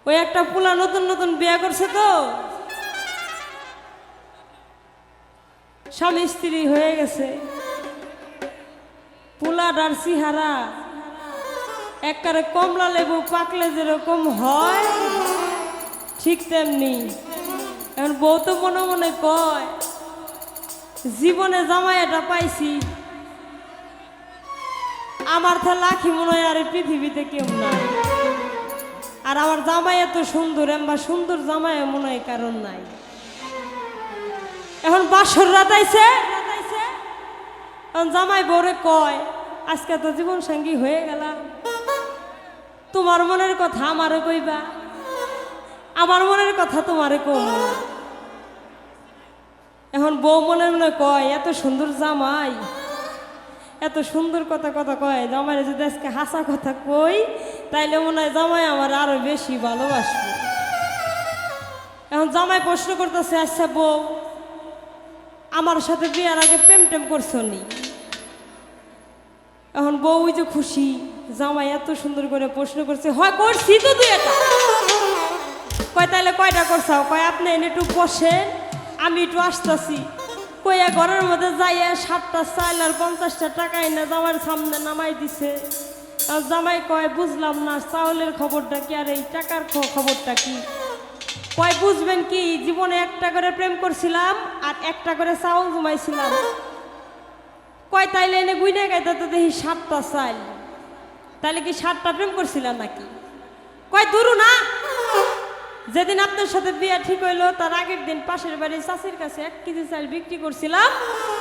ওই একটা পোলা নতুন নতুন বিয়ে করছে তো, স্বামী স্ত্রী হয়ে গেছে। পোলাটার চেহারা একবারে কমলা লেবু পাকলে যেরকম হয় ঠিক তেমনি। এখন বউ তো মনে মনে কয়, জীবনে জামাই এটা পাইছি, আমার তো লাখি মনে হয় আর পৃথিবীতে কেউ নাই। আর আমার জামাই এত সুন্দর, এমবা সুন্দর জামাই মনে হয় কারণ নাই। এখন বাসর রাত আইছে, এখন জামাই বউরে কয়, আজকে তো জীবন সঙ্গী হয়ে গেলাম, তোমার মনের কথা আমারে কইবা, আমার মনের কথা তোমারে কইব। এখন বউ মনে মনে কয়, এত সুন্দর জামাই, এত সুন্দর কথা কথা কয়, জামাইরে যদি আজকে হাসা কথা কই তাইলে মনে হয় জামাই আমার আরো বেশি ভালোবাসবে। এখন জামাই প্রশ্ন করতেছে, আচ্ছা বউ, আমার সাথে বিয়ার আগে প্রেম টেম করছো নি? এখন বউ ওই যে খুশি, জামাই এত সুন্দর করে প্রশ্ন করছে, হয় করছি তো দুই একটা। কয় তাইলে কয়টা করছাও? কয় আপনি এনে একটু বসেন, আমি একটু আসতেছি। কইয়া ঘরের মধ্যে যাইয়া 7টা চাল আর 50টা টাকা এনে জামাইয়ের সামনে নামাই দিছে। আর জামাই কয়, বুঝলাম না, চাউলের খবরটা কি আর এই টাকার খবরটা কি? কয় বুঝবেন কি, জীবনে একটা করে প্রেম করছিলাম আর একটা করে চাউল জমাইছিলাম। কয় তাইলে এনে গুইনে গাইতে তো দেখি 7টা চাল, তাইলে কি 7টা প্রেম করছিলাম নাকি? কয় দূর না, যেদিন আপনার সাথে বিয়ে ঠিক হইলো তার আগের দিন পাশের বাড়ির চাষির কাছে 1 কেজি চাল বিক্রি করছিলাম।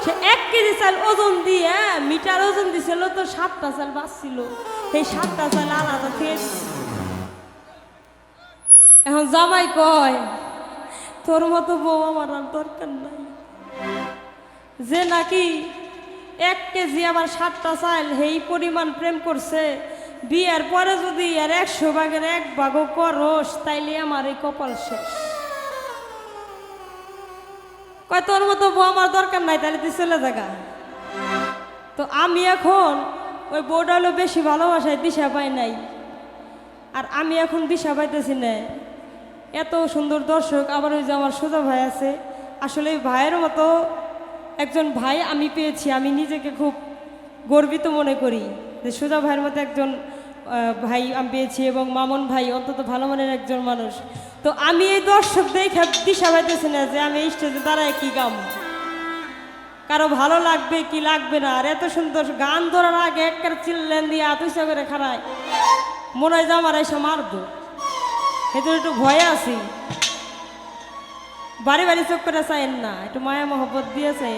সে 1 কেজি চাল ওজন দিয়ে মিটার ওজন দিছিল তো 7টা চাল বাঁচছিল, সেই 7টা চাল আলাদা খেয়ে। এখন জামাই কয়, তোর মতো বউ আমার আর দরকার নাই, যে নাকি 1 কেজি আবার 7টা চাল এই পরিমাণ প্রেম করছে, বিয়ের পরে যদি আর 100 ভাগের 1 ভাগও করস তাইলে আমার এই কপাল শেষ। কয় তোর মতো বউ আমার দরকার নাই, তাহলে তুই চলে যাগা। তো আমি এখন ওই বউটা হলো বেশি ভালোবাসায় দিশা পাই নাই, আর আমি এখন দিশা পাইতেছি না। এত সুন্দর দর্শক, আবার ওই যে আমার সোজা ভাই আছে, আসলে এই ভাইয়ের মতো একজন ভাই আমি পেয়েছি, আমি নিজেকে খুব গর্বিত মনে করি যে সোজা ভাইয়ের মতো একজন ভাই আমি পেয়েছি, এবং মামুন ভাই অন্তত ভালো মনের একজন মানুষ। তো আমি এই দর্শক দেখে দিশা পাইতেছি না যে আমি এই স্টেজে দাঁড়ায় কি গাম, কারো ভালো লাগবে কি লাগবে না। আর এত সুন্দর গান ধরার আগে একটা চিল্লেন দিয়ে আতুইসা করে খাড়ায়, মনে হয় যে আমার এসে মারবো, সেজন্য একটু ভয়ে আছি। বাড়ি বাড়ি চোখ করে চাইেন না, একটু মায়া মহব্বত দিয়ে চাই।